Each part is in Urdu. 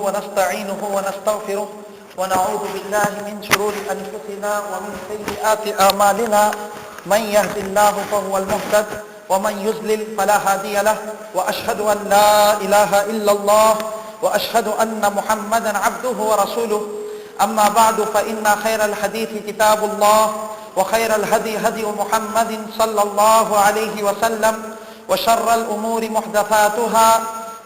ونستعينه ونستغفره ونعوذ بالله من شرور أنفسنا ومن سيئات أعمالنا من يهد الله فهو المهتد ومن يضلل فلا هادي له وأشهد أن لا إله إلا الله وأشهد أن محمدا عبده ورسوله أما بعد فإن خير الحديث كتاب الله وخير الهدي هدي محمد صلى الله عليه وسلم وشر الأمور محدثاتها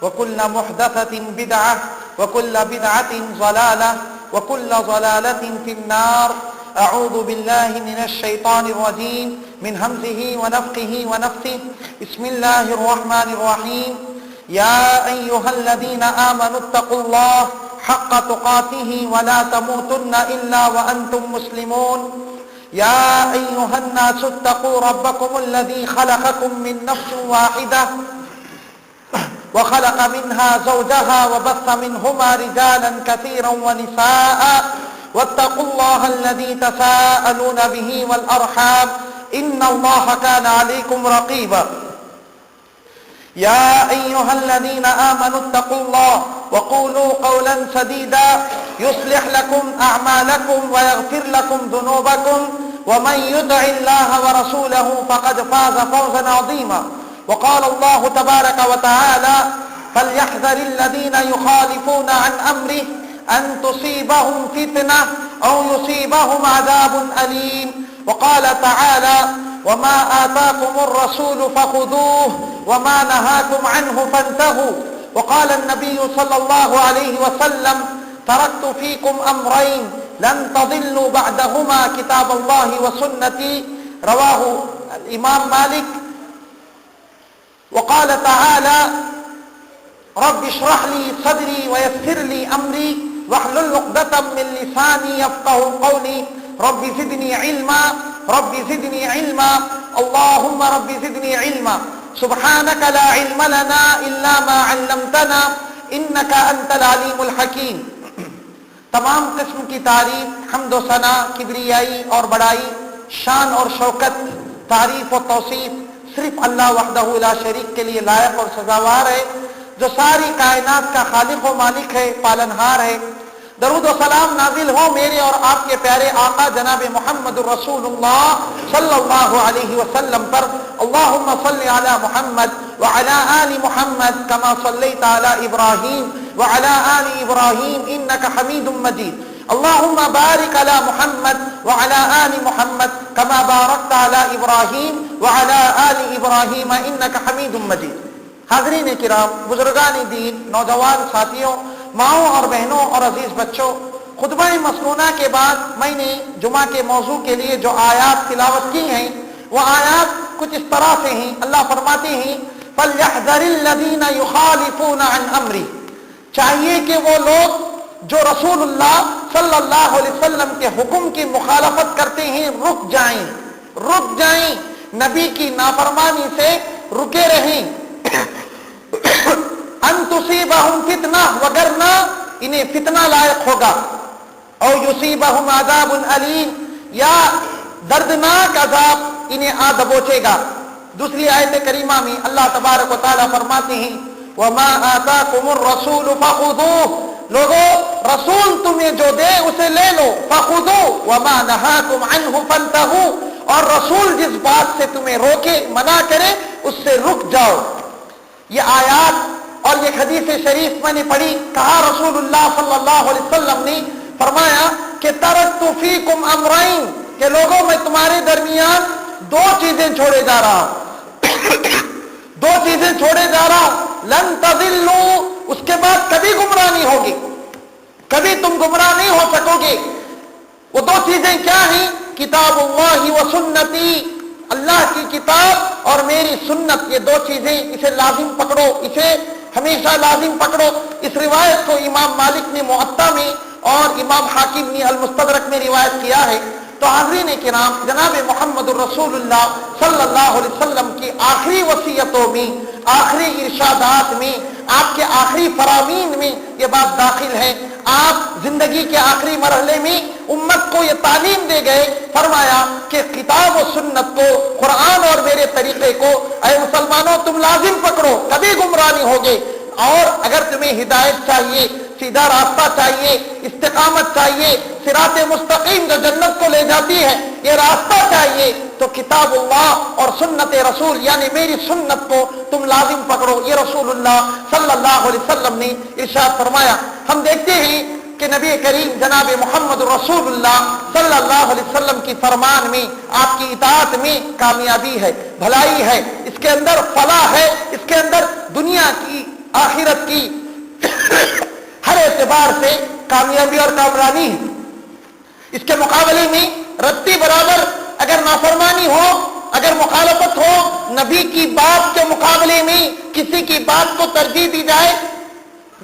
وكل محدثة بدعة وكل بدعة ضلالة وكل ضلالة في النار. أعوذ بالله من الشيطان الرجيم من همزه ونفخه ونفثه. بسم الله الرحمن الرحيم. يا أيها الذين آمنوا اتقوا الله حق تقاته ولا تموتن إلا وأنتم مسلمون. يا أيها الناس اتقوا ربكم الذي خلقكم من نفس واحدة وخلق منها زوجها وبث منهما رجالا كثيرا ونساء واتقوا الله الذي تساءلون به والأرحام إن الله كان عليكم رقيبا. يا أيها الذين آمنوا اتقوا الله وقولوا قولا سديدا يصلح لكم أعمالكم ويغفر لكم ذنوبكم ومن يطع الله ورسوله فقد فاز فوزا عظيما. وقال الله تبارك وتعالى فليحذر الذين يخالفون عن أمره أن تصيبهم فتنة أو يصيبهم عذاب أليم. وقال تعالى وما آتاكم الرسول فخذوه وما نهاكم عنه فانتهوا. وقال النبي صلى الله عليه وسلم تركت فيكم أمرين لن تضلوا بعدهما كتاب الله وسنتي. رواه الإمام مالك. وقال تعالى رب اشرح لي صدري ويسر لي أمري واحلل عقدة من لساني يفقهوا قولي. رب زدني علما رب زدني علما اللهم رب زدني علما. سبحانك لا علم لنا إلا ما علمتنا إنك أنت العليم الحكيم. تمام قسم کی تعریف، حمد و ثنا، کبریائی اور بڑائی، شان اور شوکت، تعریف و توصیف صرف اللہ وحدہ لا شریک کے لیے لائق اور سزاوار ہے، جو ساری کائنات کا خالق و مالک ہے، پالنہار ہے. درود و سلام نازل ہو میرے اور آپ کے پیارے آقا جناب محمد الرسول اللہ صلی اللہ علیہ وسلم پر. اللہم صلی علی محمد وعلی آل محمد کما صلیت علی ابراہیم وعلی آل ابراہیم انک حمید مجید. اللہم بارک علی محمد وعلی آل محمد کما بارکت علی ابراہیم وعلی آل ابراہیم انک حمید مجید. حاضرین کرام، بزرگان دین، نوجوان ساتھیوں، ماؤں اور بہنوں اور عزیز بچوں، خطبہ مسنونہ کے بعد میں نے جمعہ کے موضوع کے لیے جو آیات تلاوت کی ہیں وہ آیات کچھ اس طرح سے ہیں. اللہ فرماتے ہیں فَلْيَحْذَرِ الَّذِينَ يُخَالِفُونَ عَنْ أَمْرِهِ. چاہیے کہ وہ لوگ جو رسول اللہ صلی اللہ علیہ وسلم کے حکم کی مخالفت کرتے ہیں رک جائیں، نبی کی نافرمانی سے رکے رہیں. ان تصیبہم فتنہ، وگرنہ انہیں فتنہ لائق ہوگا. او یصیبہم عذاب علیم، یا دردناک عذاب انہیں آ دبوچے گا. دوسری آیت کریمہ میں اللہ تبارک و تعالیٰ فرماتے ہیں وما آتاکم الرسول فخذوہ. لوگو رسول تمہیں جو دے اسے لے لو. فخذوہ وما نہاکم عنہ فانتہوا، اور رسول جس بات سے تمہیں روکے، منع کرے، اس سے رک جاؤ. یہ آیات اور یہ حدیث شریف میں نے پڑھی. کہا رسول اللہ صلی اللہ علیہ وسلم نے فرمایا کہ ترکت فیکم امرین، کہ لوگوں میں تمہارے درمیان دو چیزیں چھوڑے جا رہا ہوں لن تضلوا، اس کے بعد کبھی گمراہ نہیں ہوگی، کبھی تم گمراہ نہیں ہو سکو گے. وہ دو چیزیں کیا ہیں؟ کتاب اللہ و سنتی، اللہ کی کتاب اور میری سنت. یہ دو چیزیں، اسے لازم پکڑو، اسے ہمیشہ لازم پکڑو. اس روایت کو امام مالک نے موطا میں اور امام حاکم نے المستدرک میں روایت کیا ہے. تو حاضرین کرام، جناب محمد الرسول اللہ صلی اللہ علیہ وسلم کی آخری وصیتوں میں، آخری ارشادات میں، آپ کے آخری فرامین میں یہ بات داخل ہے. آپ زندگی کے آخری مرحلے میں امت کو یہ تعلیم دے گئے، فرمایا کہ کتاب و سنت کو، قرآن اور میرے طریقے کو اے مسلمانوں تم لازم پکڑو، کبھی گمراہ نہیں ہوگے. اور اگر تمہیں ہدایت چاہیے سیدھا راستہ چاہیے، استقامت چاہیے، صراط مستقیم جو جنت کو لے جاتی ہے یہ راستہ چاہیے، تو کتاب اللہ اور سنت رسول یعنی میری سنت کو تم لازم پکڑو، یہ رسول اللہ صلی اللہ علیہ وسلم نے ارشاد فرمایا۔ ہم دیکھتے ہیں کہ نبی کریم جناب محمد رسول اللہ صلی اللہ علیہ وسلم کی فرمان میں، آپ کی اطاعت میں کامیابی ہے، بھلائی ہے، اس کے اندر فلاح ہے، اس کے اندر دنیا کی آخرت کی ہر اعتبار سے کامیابی اور کامرانی ہے۔ اس کے مقابلے میں رتی برابر اگر نافرمانی ہو، اگر مخالفت ہو، نبی کی بات کے مقابلے میں کسی کی بات کو ترجیح دی جائے،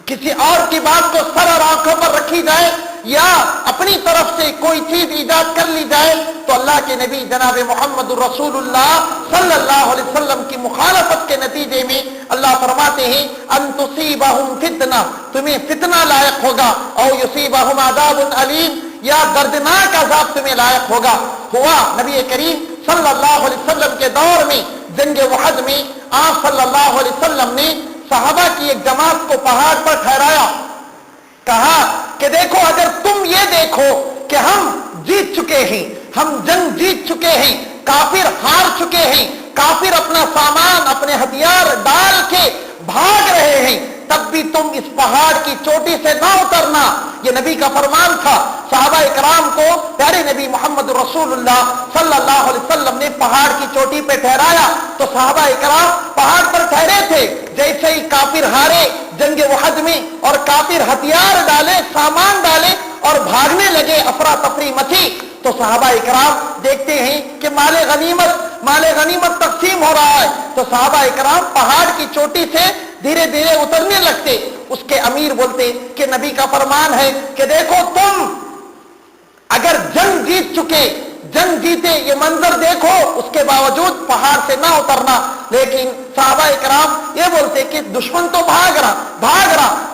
کسی اور کی بات کو سر اور آنکھوں پر رکھی جائے، یا اپنی طرف سے کوئی چیز ایجاد کر لی جائے، تو اللہ کے نبی جناب محمد رسول اللہ صلی اللہ علیہ وسلم کی مخالفت کے نتیجے میں اللہ فرماتے ہیں ان تصیبہم فتنہ، تمہیں فتنہ لائق ہوگا، او یصیبہم عذاب علیم، یا دردناک عذاب تمہیں لائق ہوگا۔ ہوا نبی کریم صلی اللہ علیہ وسلم کے دور میں جنگ احد میں آپ صلی اللہ علیہ وسلم نے صحابہ کی ایک جماعت کو پہاڑ پر ٹھہرایا، کہا کہ دیکھو اگر تم یہ دیکھو کہ ہم جیت چکے ہیں، ہم جنگ جیت چکے ہیں، کافر ہار چکے ہیں، کافر اپنا سامان اپنے ہتھیار ڈال کے بھاگ رہے ہیں، تب بھی تم اس پہاڑ کی چوٹی سے نہ اترنا، یہ نبی کا فرمان تھا۔ صحابہ اکرام کو پیارے نبی محمد رسول اللہ صلی اللہ علیہ وسلم نے پہاڑ کی چوٹی پہ ٹھہرایا، تو صحابہ اکرام پہاڑ پر ٹھہرے تھے، جیسے ہی کافر ہارے جنگ احد میں اور کافر ہتھیار ڈالے، سامان ڈالے اور بھاگنے لگے، افراتفری مچی، تو صحابہ اکرام دیکھتے ہیں کہ مال غنیمت تقسیم ہو رہا ہے، تو صحابہ اکرام پہاڑ کی چوٹی سے دھیرے دھیرے اترنے لگتے۔ اس کے امیر بولتے کہ نبی کا فرمان ہے کہ دیکھو تم اگر جنگ جیت چکے، جنگ جیتے یہ منظر دیکھو، اس کے باوجود پہاڑ سے نہ اترنا، لیکن صحابہ اکرام یہ بولتے کہ دشمن تو بھاگ رہا،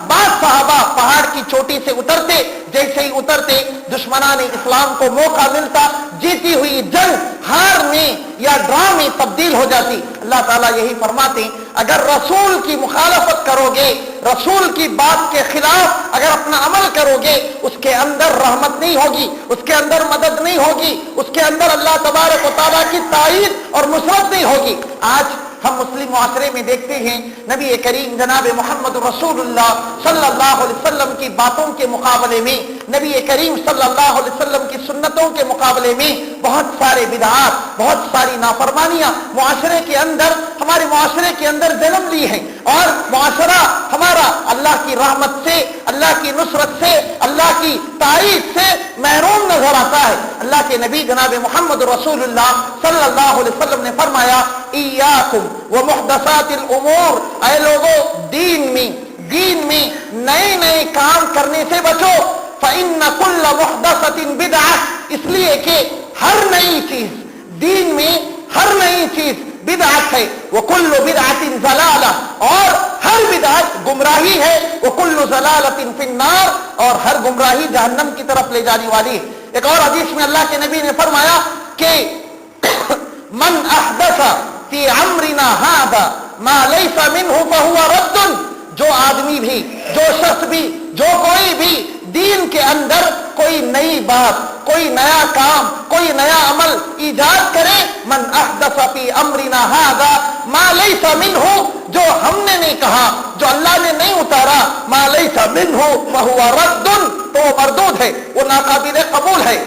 بعض صحابہ پہاڑ کی چوٹی سے اترتے، جیسے ہی اترتے دشمنان اسلام کو موقع ملتا، جیتی ہوئی جنگ ہار میں یا ڈرا میں تبدیل ہو جاتی۔ اللہ تعالیٰ یہی فرماتے ہیں اگر رسول کی مخالفت کرو گے، رسول کی بات کے خلاف اگر اپنا عمل کرو گے، اس کے اندر رحمت نہیں ہوگی، اس کے اندر مدد نہیں ہوگی، اس کے اندر اللہ تبارک و تعالیٰ کی تائید اور نصرت نہیں ہوگی۔ آج ہم مسلم معاشرے میں دیکھتے ہیں نبی کریم جناب محمد رسول اللہ صلی اللہ علیہ وسلم کی باتوں کے مقابلے میں، نبی کریم صلی اللہ علیہ وسلم کی سنتوں کے مقابلے میں بہت سارے بدعات، بہت ساری نافرمانیاں معاشرے کے اندر، ہمارے معاشرے کے اندر جنم لی ہیں، اور معاشرہ ہمارا اللہ کی رحمت سے، اللہ کی نصرت سے، اللہ کی تائید سے محروم نظر آتا ہے۔ اللہ کے نبی جناب محمد رسول اللہ صلی اللہ علیہ وسلم نے فرمایا ایاکم ومحدثات الامور، اے لوگو دین میں نئے کام کرنے سے بچو، فإن كل محدثة بدعة، اس لیے کہ ہر نئی چیز دین میں، ہر نئی چیز بدعت ہے، وكل بدعة ضلالة، اور ہر بدعت گمراہی ہے، وكل ضلالة في النار، اور ہر گمراہی جہنم کی طرف لے جانے والی ہے۔ ایک اور حدیث میں اللہ کے نبی نے فرمایا کہ من احدث فی امرنا ھذا ما لیس منہ فہو رد، جو آدمی بھی، جو شخص بھی، جو کوئی بھی دین کے اندر کوئی نئی بات، کوئی نیا کام، کوئی نیا عمل ایجاد کرے، من احدث فی امرنا ھذا ما لیس منہ، جو ہم نے نہیں کہا، جو اللہ نے نہیں اتارا، ما لیس منہ فہو رد، تو وہ مردود ہے، وہ ناقابل قبول ہے۔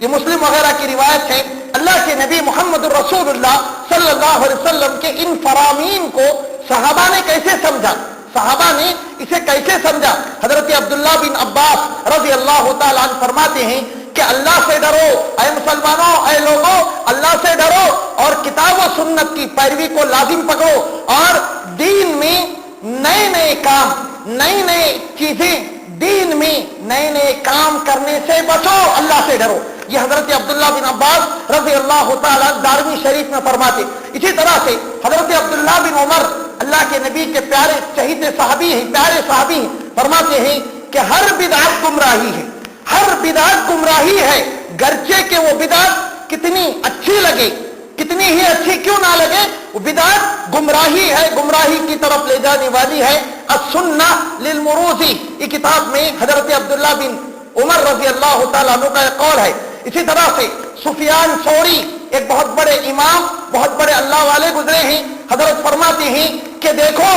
یہ مسلم وغیرہ کی روایت ہے۔ اللہ کے نبی محمد رسول اللہ صلی اللہ علیہ وسلم کے ان فرامین کو صحابہ نے کیسے سمجھا، صحابہ نے اسے کیسے سمجھا؟ حضرت عبداللہ بن عباس رضی اللہ تعالیٰ عنہ فرماتے ہیں کہ اللہ سے ڈرو اے مسلمانوں، اے لوگوں، اللہ سے ڈرو اور کتاب و سنت کی پیروی کو لازم پکڑو، اور دین میں نئے کام، نئی چیزیں، دین میں نئے کام کرنے سے بچو، اللہ سے ڈرو۔ یہ حضرت عبداللہ بن عباس رضی اللہ تعالیٰ دارمی شریف میں فرماتے۔ اسی طرح سے حضرت عبداللہ بن عمر اللہ کے نبی کے پیارے چہیتے صحابی ہیں، پیارے صحابی ہیں، فرماتے ہیں کہ ہر بدعت گمراہی ہے، ہر بدعت گمراہی ہے، گرچہ کہ وہ بدعت کتنی اچھی لگے، کتنی ہی اچھی کیوں نہ لگے، وہ بدعت گمراہی ہے، گمراہی کی طرف لے جانے والی ہے۔ السنہ للمروزی، یہ کتاب میں حضرت عبداللہ بن عمر رضی اللہ تعالیٰ عنہ کا ایک قول ہے۔ اسی طرح سے سفیان ثوری ایک بہت بڑے امام، بہت بڑے اللہ والے گزرے ہیں، حضرت فرماتے ہیں کہ دیکھو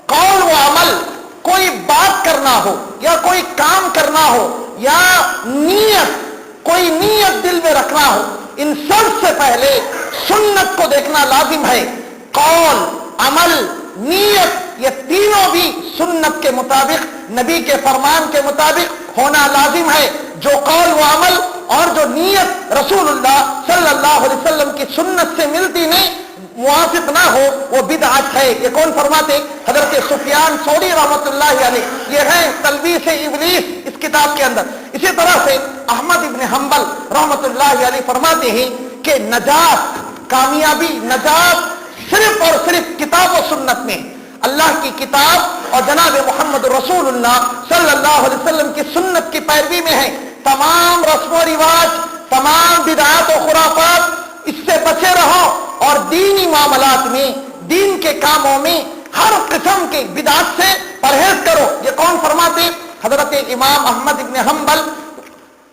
قول و عمل، کوئی بات کرنا ہو یا کوئی کام کرنا ہو یا نیت، کوئی نیت دل میں رکھنا ہو، ان سب سے پہلے سنت کو دیکھنا لازم ہے۔ قول، عمل، نیت، یہ تینوں بھی سنت کے مطابق، نبی کے فرمان کے مطابق ہونا لازم ہے۔ جو قول و عمل اور جو نیت رسول اللہ صلی اللہ علیہ وسلم کی سنت سے ملتی نہیں، موافق نہ ہو، وہ بدعت ہے۔ یہ کون فرماتے؟ حضرت سفیان ثوری رحمۃ اللہ علیہ، یہ ہے تلبیس ابلیس اس کتاب کے اندر۔ اسی طرح سے احمد ابن حنبل رحمۃ اللہ علیہ فرماتے ہیں کہ نجات، کامیابی، نجات صرف اور صرف کتاب و سنت میں، اللہ کی کتاب اور جناب محمد رسول اللہ صلی اللہ علیہ وسلم کی سنت کی پیروی میں ہے۔ تمام رسم و رواج، تمام بدعات و خرافات، اس سے بچے رہو، اور دینی معاملات میں، دین کے کاموں میں ہر قسم کے بدعات سے پرہیز کرو۔ یہ کون فرماتے؟ حضرت امام احمد ابن حنبل،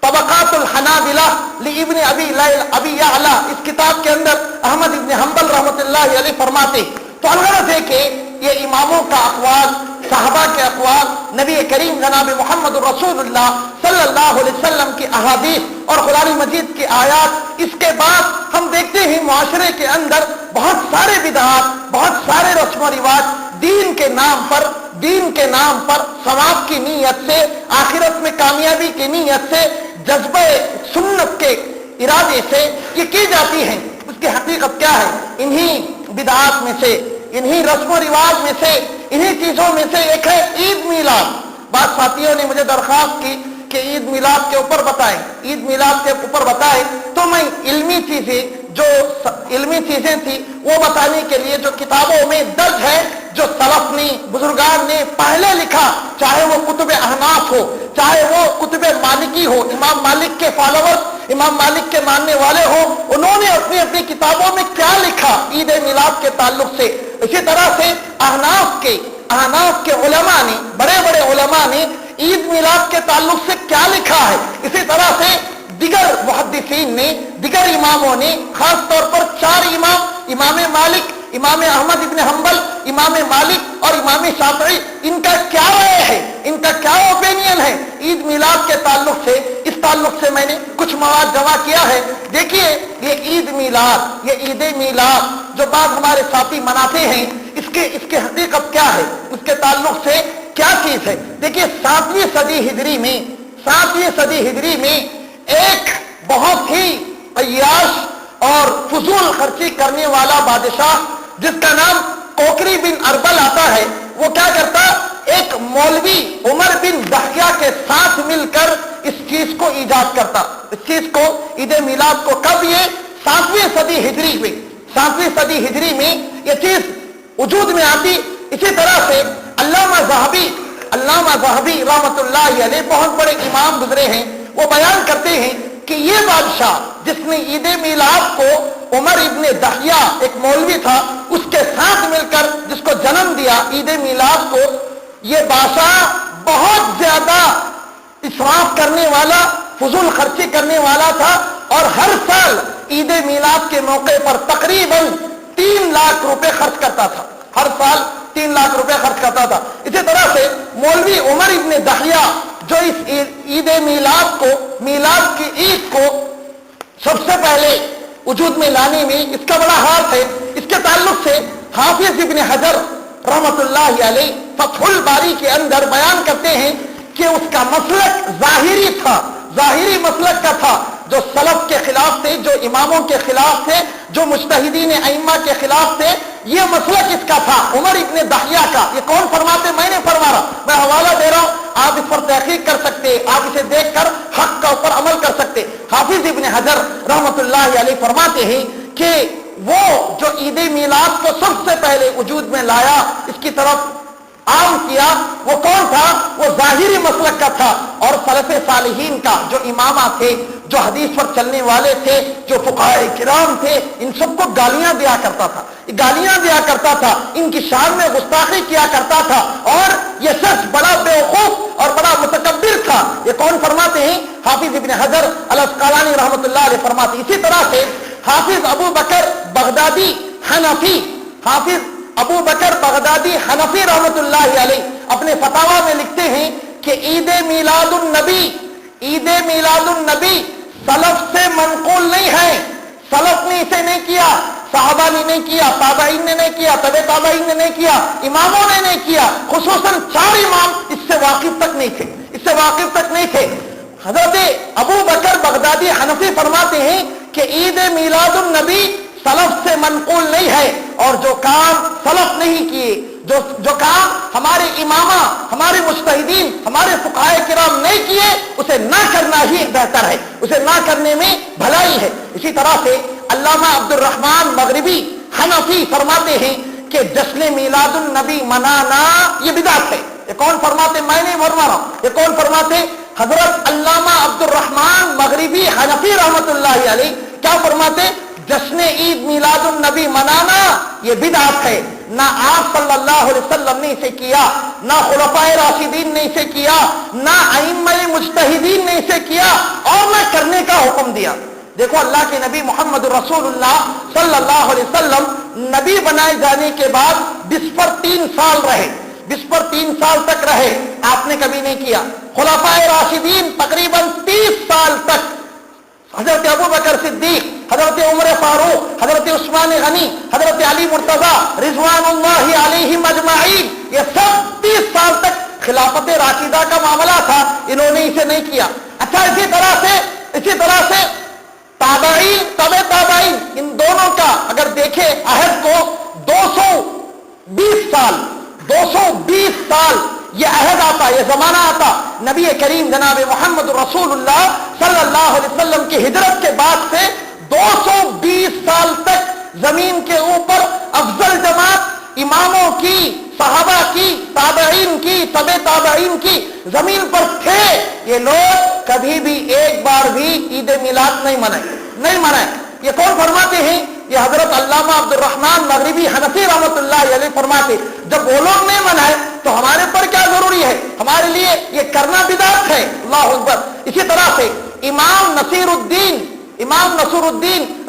طبقات الحنابلہ لابن ابی یعلا، اس کتاب کے اندر احمد ابن حنبل رحمۃ اللہ علیہ فرماتے۔ تو الغرض ہے کہ یہ اماموں کا اقوال، صحابہ کے اقوال، نبی کریم جناب محمد رسول اللہ صلی اللہ علیہ وسلم کی احادیث اور قرآن مجید کی آیات، اس کے بعد ہم دیکھتے ہیں معاشرے کے اندر بہت سارے بدعات، بہت سارے رسم و رواج دین کے نام پر ثواب کی نیت سے، آخرت میں کامیابی کی نیت سے، جذبہ سنت کے ارادے سے یہ کی جاتی ہیں۔ اس کی حقیقت کیا ہے؟ انہی بدعات میں سے، انہی رسم و رواج میں سے، انہی چیزوں میں سے ایک ہے عید میلاد۔ بعض ساتھیوں نے مجھے درخواست کی کہ عید میلاد کے اوپر بتائیں، عید میلاد کے اوپر بتائیں، تو میں علمی چیزیں تھی وہ بتانے کے لیے جو کتابوں میں درج ہے، جو سلف نے، بزرگان نے پہلے لکھا، چاہے وہ کتب احناف ہو، چاہے وہ کتب مالکی ہو، امام مالک کے فالوور، امام مالک کے ماننے والے ہوں، انہوں نے اپنی اپنی کتابوں میں کیا لکھا عید میلاد کے تعلق سے۔ اسی طرح سے احناف کے علماء نے، بڑے بڑے علماء نے عید میلاد کے تعلق سے کیا لکھا ہے۔ اسی طرح سے دیگر محدثین نے، دیگر اماموں نے، خاص طور پر 4 امام، امام مالک، امام احمد ابن حنبل، امام مالک اور امام شافعی، ان کا کیا رائے ہے، ان کا کیا اوپینین ہے عید میلاد کے تعلق سے۔ اس تعلق سے میں نے کچھ مواد جمع کیا ہے۔ دیکھیے یہ عید میلاد، یہ عید میلاد جو بعض ہمارے ساتھی مناتے ہیں، اس کی حقیقت کیا ہے، اس کے تعلق سے کیا چیز ہے۔ دیکھیے 7ویں صدی ہجری میں ایک بہت ہی عیاش اور فضول خرچی کرنے والا بادشاہ جس کا نام کوکری بن اربل آتا ہے، وہ کیا کرتا؟ ایک مولوی عمر بن دحیہ کے ساتھ مل کر اس چیز کو ایجاد کرتا، اس چیز کو، عید میلاد کو۔ کب؟ یہ 7ویں صدی ہجری میں یہ چیز وجود میں آتی۔ اسی طرح سے علامہ ذہبی رحمۃ اللہ علیہ، بہت بڑے امام گزرے ہیں، وہ بیان کرتے ہیں کہ یہ بادشاہ جس نے عید میلاد کو، عمر ابن دحیہ ایک مولوی تھا، اس کے ساتھ مل کر جس کو جنم دیا عید میلاد کو، یہ بادشاہ بہت زیادہ اسراف کرنے والا، فضول خرچی کرنے والا تھا، اور ہر سال عید میلاد کے موقع پر تقریباً 3 لاکھ روپے خرچ کرتا تھا، ہر سال 3 لاکھ روپے خرچ کرتا تھا۔ اسی طرح سے مولوی عمر ابن دحیہ جو اس عید میلاد کی عید کو سب سے پہلے وجود میں لانے میں اس کا بڑا ہاتھ ہے۔ اس کے تعلق سے حافظ ابن حجر رحمۃ اللہ علیہ فتح الباری کے اندر بیان کرتے ہیں کہ اس کا مسلک ظاہری مسلک کا تھا، جو سلف کے خلاف تھے، جو اماموں کے خلاف تھے، جو مجتہدین ائمہ کے خلاف تھے، یہ مسلک اس کا تھا، عمر ابن دحیہ کا۔ یہ کون فرماتے؟ میں نے فرما رہا، میں حوالہ دے رہا ہوں، آپ اس پر تحقیق کر سکتے، آپ اسے دیکھ کر حق کا اوپر عمل کر سکتے۔ حافظ ابن حجر رحمۃ اللہ علیہ فرماتے ہیں کہ وہ جو عید میلاد کو سب سے پہلے وجود میں لایا، اس کی طرف عام کیا، وہ کون تھا؟ وہ ظاہری مسلک کا تھا، اور سلف صالح صالحین کا جو امامہ تھے، جو حدیث پر چلنے والے تھے، جو فقہاء کرام تھے، ان سب کو گالیاں دیا کرتا تھا، ان کی شان میں گستاخی کیا کرتا تھا، اور یہ شخص بڑا بیوقوف اور بڑا متکبر تھا۔ یہ کون فرماتے ہیں؟ حافظ ابن حجر الاسقلانی رحمۃ اللہ علیہ فرماتے ہیں۔ اسی طرح سے حافظ ابو بکر بغدادی حنفی رحمۃ اللہ علیہ اپنے فتاوی میں لکھتے ہیں کہ عید میلاد النبی سلف سے منقول نہیں ہے، سلف نے اسے نہیں کیا، صحابہ نے نہیں کیا، تابعین نے نہیں کیا، تبع تابعین نے نہیں کیا، اماموں نے نہیں کیا، خصوصاً 4 امام اس سے واقف تک نہیں تھے۔ حضرت ابو بکر بغدادی حنفی فرماتے ہیں کہ عید میلاد النبی سلف سے منقول نہیں ہے، اور جو کام سلف نہیں کیے، جو کام ہمارے امامہ، ہمارے مجتہدین، ہمارے فقہاء کرام نہیں کیے، اسے نہ کرنا ہی بہتر ہے، اسے نہ کرنے میں بھلائی ہے۔ اسی طرح سے علامہ عبد الرحمن مغربی حنفی فرماتے ہیں کہ جشن میلاد النبی منانا یہ بدعت ہے۔ یہ کون فرماتے؟ میں نہیں فرما رہا ہوں، یہ کون فرماتے؟ حضرت علامہ عبد الرحمن مغربی حنفی رحمۃ اللہ علیہ کیا فرماتے؟ جشن عید میلاد النبی منانا یہ بدعت ہے، نہ آپ صلی اللہ علیہ وسلم نے اسے کیا، نہ خلفائے راشدین نے اسے کیا، نہ ائمہ مجتہدین نے اسے کیا، اور نہ کرنے کا حکم دیا۔ دیکھو اللہ کے نبی محمد رسول اللہ صلی اللہ علیہ وسلم نبی بنائے جانے کے بعد 20 پر 3 سال تک رہے، آپ نے کبھی نہیں کیا۔ خلفائے راشدین تقریباً 30 سال تک، حضرت ابو بکر صدیق، حضرت عمر فاروق، حضرت عثمان غنی، حضرت علی مرتضی رضوان اللہ علیہم اجمعین، یہ سب 30 سال تک خلافت راشدہ کا معاملہ تھا، انہوں نے اسے نہیں کیا۔ اچھا، اسی طرح سے تابعین، تبع تابعین، ان دونوں کا اگر دیکھیں عہد کو 220 سال یہ عہد آتا، یہ زمانہ آتا نبی کریم جناب محمد رسول اللہ صلی اللہ علیہ وسلم کی ہجرت کے بعد سے 220 سال تک زمین کے اوپر افضل جماعت اماموں کی، صحابہ کی، تابعین کی، تبع تابعین کی زمین پر تھے۔ یہ لوگ کبھی بھی ایک بار بھی عید میلاد نہیں منائے۔ یہ کون فرماتے ہیں؟ یہ حضرت علامہ عبد الرحمن مغربی حنفی رحمۃ اللہ علیہ فرماتے، جب وہ لوگ نہیں منائے تو ہمارے پر کیا ضروری ہے؟ ہمارے لیے یہ کرنا بدعت ہے۔ اللہ اکبر۔ اسی طرح سے امام نصیر الدین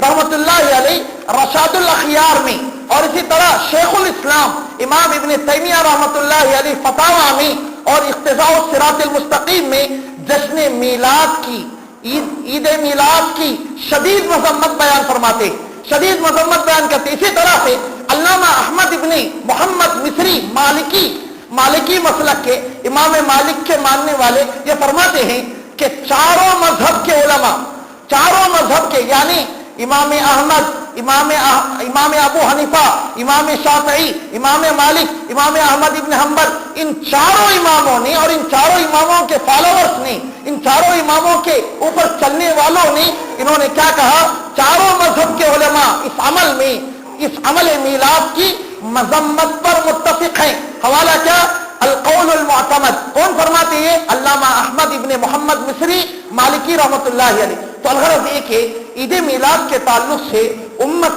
رحمۃ اللہ علیہ رشاد الاخیار میں، اور اسی طرح شیخ الاسلام امام ابن تیمیہ رحمۃ اللہ علیہ فتاوی میں اور اقتضاء الصراط المستقیم میں جشن میلاد کی، عید میلاد کی شدید مذمت بیان کرتے۔ اسی طرح سے علامہ احمد ابن محمد مصری مالکی مسلک کے امام مالک کے ماننے والے یہ فرماتے ہیں کہ چاروں مذہب کے یعنی امام احمد، امام ابو حنیفہ، امام شافعی، امام مالک، امام احمد ابن حنبل، ان چاروں اماموں نے اور ان چاروں اماموں کے فالوورز نے، ان چاروں اماموں کے اوپر چلنے والوں نے، انہوں نے کیا کہا؟ چاروں مذہب کے علماء اس عمل میلاد کی مذمت پر متفق ہیں۔ حوالہ کیا؟ القول المعتمد۔ کون فرماتے ہیں؟ علامہ احمد ابن محمد مصری مالکی رحمۃ اللہ علیہ۔ تو الغرض یہ کہ عید میلاد کے تعلق سے امت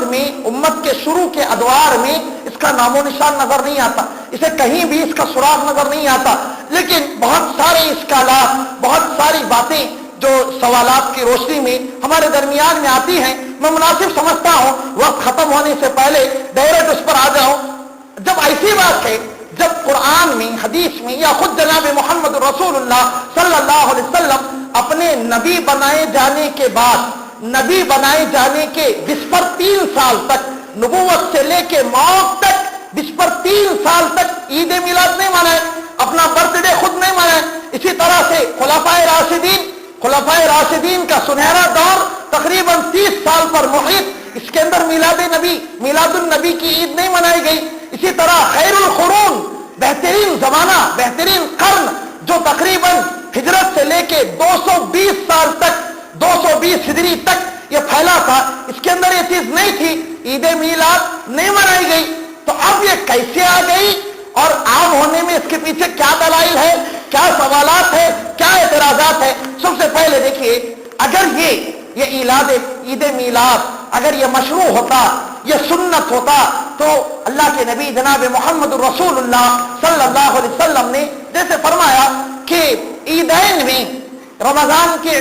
کے شروع کے ادوار میں اس کا نام و نشان نظر نہیں آتا، اسے کہیں بھی اس کا سراغ نظر نہیں آتا، لیکن بہت سارے اشکالات، بہت ساری باتیں جو سوالات کی روشنی میں ہمارے درمیان میں آتی ہیں، میں مناسب سمجھتا ہوں وقت ختم ہونے سے پہلے ڈائریکٹ اس پر آ جاؤں۔ جب ایسی بات ہے، جب قرآن میں، حدیث میں، یا خود جناب محمد رسول اللہ صلی اللہ علیہ وسلم اپنے نبی بنائے جانے کے بعد، نبی بنائے جانے کے 20 پر 3 سال تک، نبوت سے لے کے موت تک 20 پر 3 سال تک عید میلاد نہیں منائے، اپنا برتھ ڈے خود نہیں منائے۔ اسی طرح سے خلفائے راشدین کا سنہرا دور تقریباً 30 سال پر محیط، اس کے اندر میلاد النبی کی عید نہیں منائی گئی۔ اسی طرح خیر القرون، بہترین زمانہ، بہترین قرن جو تقریباً ہجرت سے لے کے 220 سال تک، 220 ہجری تک یہ پھیلا تھا، اس کے اندر یہ چیز نہیں تھی، عید میلاد نہیں منائی گئی۔ تو اب یہ کیسے آ گئی اور عام ہونے میں اس کے پیچھے کیا دلائل ہے، کیا سوالات ہے، کیا اعتراضات وجوہات ہے. سب سے پہلے دیکھیے اگر یہ عید میلاد اگر یہ مشروع ہوتا یہ سنت ہوتا تو اللہ کے نبی جناب محمد رسول اللہ صلی اللہ علیہ وسلم نے جیسے فرمایا کہ عیدین میں رمضان کی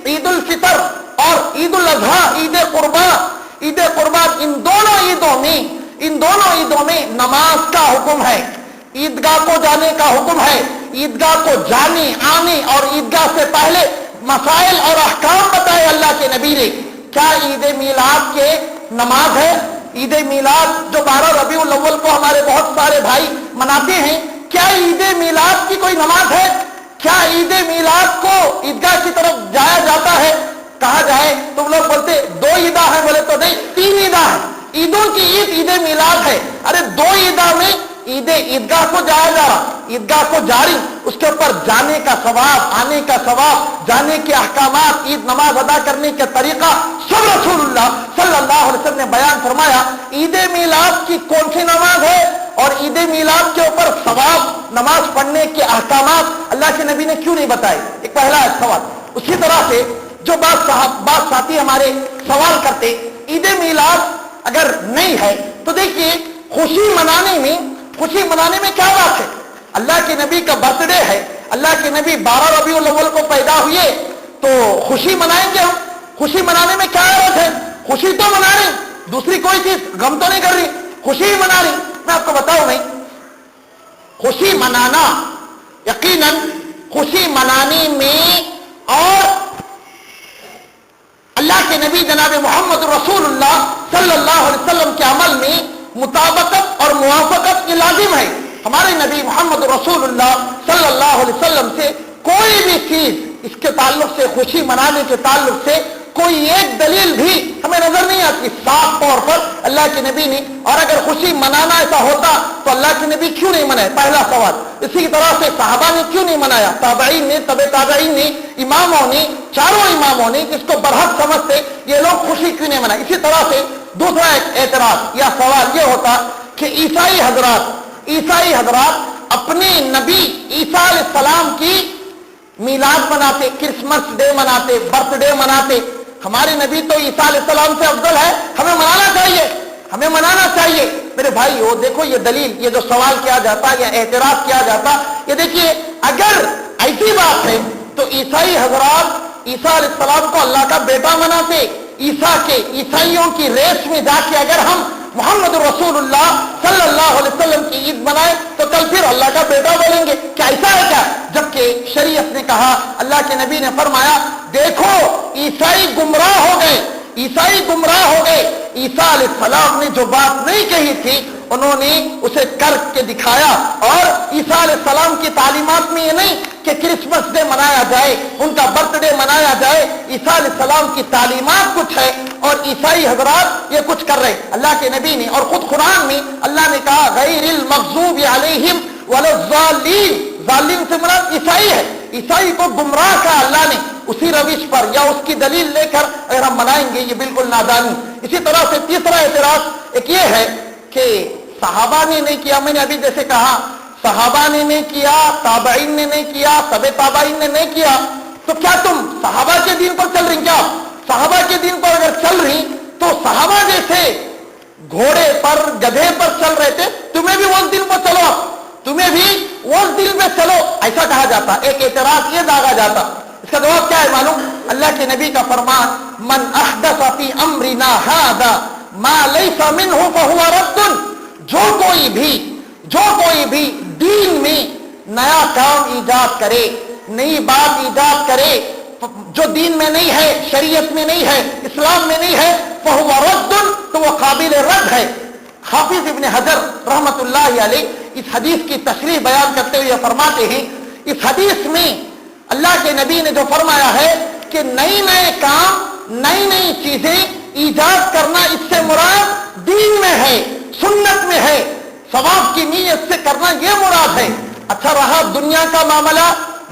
عید الفطر اور عید الاضحیٰ عید قربان ان دونوں عیدوں میں نماز کا حکم ہے. عیدگاہ کو جانے کا حکم ہے. عیدگاہ کو جانے آنے اور عیدگاہ سے پہلے مسائل اور احکام بتائے اللہ کے نبی نے. کیا عید میلاد کے نماز ہے؟ عید میلاد جو 12 ربیع الاول کو ہمارے بہت سارے بھائی مناتے ہیں, کیا عید میلاد کی کوئی نماز ہے؟ کیا عید میلاد کو عیدگاہ کی طرف جایا جاتا ہے؟ کہا جائے تم لوگ بولتے 2 عیداں ہیں, بولے تو نہیں 3 عیداں ہیں. عیدوں کی عید میلاد ہے. ارے 2 عیداں میں عیدگاہ کو جایا جا رہا, عیدگاہ کو جاری, اس کے اوپر جانے کا ثواب, آنے کا ثواب, جانے کے احکامات, عید نماز ادا کرنے کا طریقہ سب رسول اللہ صلی اللہ علیہ وسلم نے بیان فرمایا. عید میلاد کی کون سی نماز ہے اور عید میلاد کے اوپر ثواب نماز پڑھنے کے احکامات اللہ کے نبی نے کیوں نہیں بتائے؟ ایک پہلا سوال. اسی طرح سے جو بعض ساتھی ہمارے سوال کرتے عید میلاد اگر نہیں ہے تو دیکھیے خوشی منانے میں کیا بات ہے؟ اللہ کے نبی کا برتھ ڈے ہے, اللہ کے نبی 12 ربیع الاول کو پیدا ہوئے تو خوشی منائیں گے ہم. خوشی منانے میں کیا بات ہے؟ خوشی تو منا رہی, دوسری کوئی چیز غم تو نہیں کر رہی, خوشی منا رہی. میں آپ کو بتاؤں نہیں, خوشی منانا یقیناً خوشی منانے میں اور اللہ کے نبی جناب محمد رسول اللہ صلی اللہ علیہ وسلم کے عمل میں مطابقت اور موافقت کی لازم ہے. ہمارے نبی محمد رسول اللہ صلی اللہ علیہ وسلم سے کوئی بھی چیز اس کے تعلق سے خوشی منانے کے تعلق سے کوئی ایک دلیل بھی ہمیں نظر نہیں آتی صاف طور پر اللہ کے نبی نے. اور اگر خوشی منانا ایسا ہوتا تو اللہ کے نبی کیوں نہیں منائے؟ پہلا سوال. اسی طرح سے صحابہ نے کیوں نہیں منایا؟ تابعین نے, تابعین نے, اماموں نے, چاروں اماموں نے جس کو برحق سمجھتے یہ لوگ خوشی کیوں نہیں منائے؟ اسی طرح سے دوسرا ایک اعتراض یا سوال یہ ہوتا کہ عیسائی حضرات اپنے نبی عیسیٰ علیہ السلام کی میلاد مناتے, کرسمس ڈے مناتے, برتھ ڈے مناتے. ہمارے نبی تو عیسیٰ علیہ السلام سے افضل ہے, ہمیں منانا چاہیے. میرے بھائی وہ دیکھو یہ دلیل, یہ جو سوال کیا جاتا یا اعتراض کیا جاتا, یہ دیکھیے اگر ایسی بات ہے تو عیسائی حضرات عیسیٰ علیہ السلام کو اللہ کا بیٹا مناتے. عیسائیوں کی ریس میں جا کے اگر ہم محمد رسول اللہ صلی اللہ علیہ وسلم کی عید منائے تو کل پھر اللہ کا بیٹا بولیں گے. کیا ایسا ہے کیا؟ جبکہ شریعت نے کہا, اللہ کے نبی نے فرمایا دیکھو عیسائی گمراہ ہو گئے. عیسیٰ علیہ السلام نے جو بات نہیں کہی تھی انہوں نے اسے کر کے دکھایا. اور عیسیٰ علیہ السلام کی تعلیمات میں یہ نہیں کہ کرسمس ڈے منایا جائے, ان کا برتھ ڈے منایا جائے. عیسیٰ علیہ السلام کی تعلیمات کچھ ہے اور عیسائی حضرات یہ کچھ کر رہے. اللہ کے نبی نے اور خود قرآن میں اللہ نے کہا غیر المغضوب علیہم ولا الضالین, ظالم سے مراد عیسائی ہے. عیسائی کو گمراہ کہا اللہ نے. اسی روش پر یا اس کی دلیل لے کر اگر ہم منائیں گے یہ بالکل نادانی. اسی طرح سے تیسرا اعتراض ایک یہ ہے کہ صحابہ نے نہیں کیا. میں نے ابھی جیسے کہا صحابہ نے نہیں کیا, تابعین نے نہیں کیا, تابعین نے نہیں کیا, تو کیا تم صحابہ کے دین پر چل رہی؟ کیا صحابہ کے دین پر اگر چل رہی تو صحابہ جیسے گھوڑے پر گدھے پر چل رہے تھے تمہیں بھی اس دن پر چلو, تمہیں بھی اس دن پہ چلو, ایسا کہا جاتا. ایک اعتراض یہ داغا جاتا. اس کا جواب کیا ہے معلوم؟ اللہ کے نبی کا فرمان من احدث فی امرنا ھذا ما لیس منہ فہو رد. جو کوئی بھی دین میں نیا کام ایجاد کرے, نئی بات ایجاد کرے جو دین میں نہیں ہے, شریعت میں نہیں ہے, اسلام میں نہیں ہے, فہو رد, تو وہ قابل رد ہے. حافظ ابن حجر رحمت اللہ علیہ اس حدیث کی تشریح بیان کرتے ہوئے فرماتے ہیں اس حدیث میں اللہ کے نبی نے جو فرمایا ہے کہ نئے کام, نئی چیزیں ایجاد کرنا, اس سے مراد دین میں ہے, سنت میں ہے, ثواب کی نیت سے کرنا یہ مراد ہے. اچھا رہا دنیا کا معاملہ,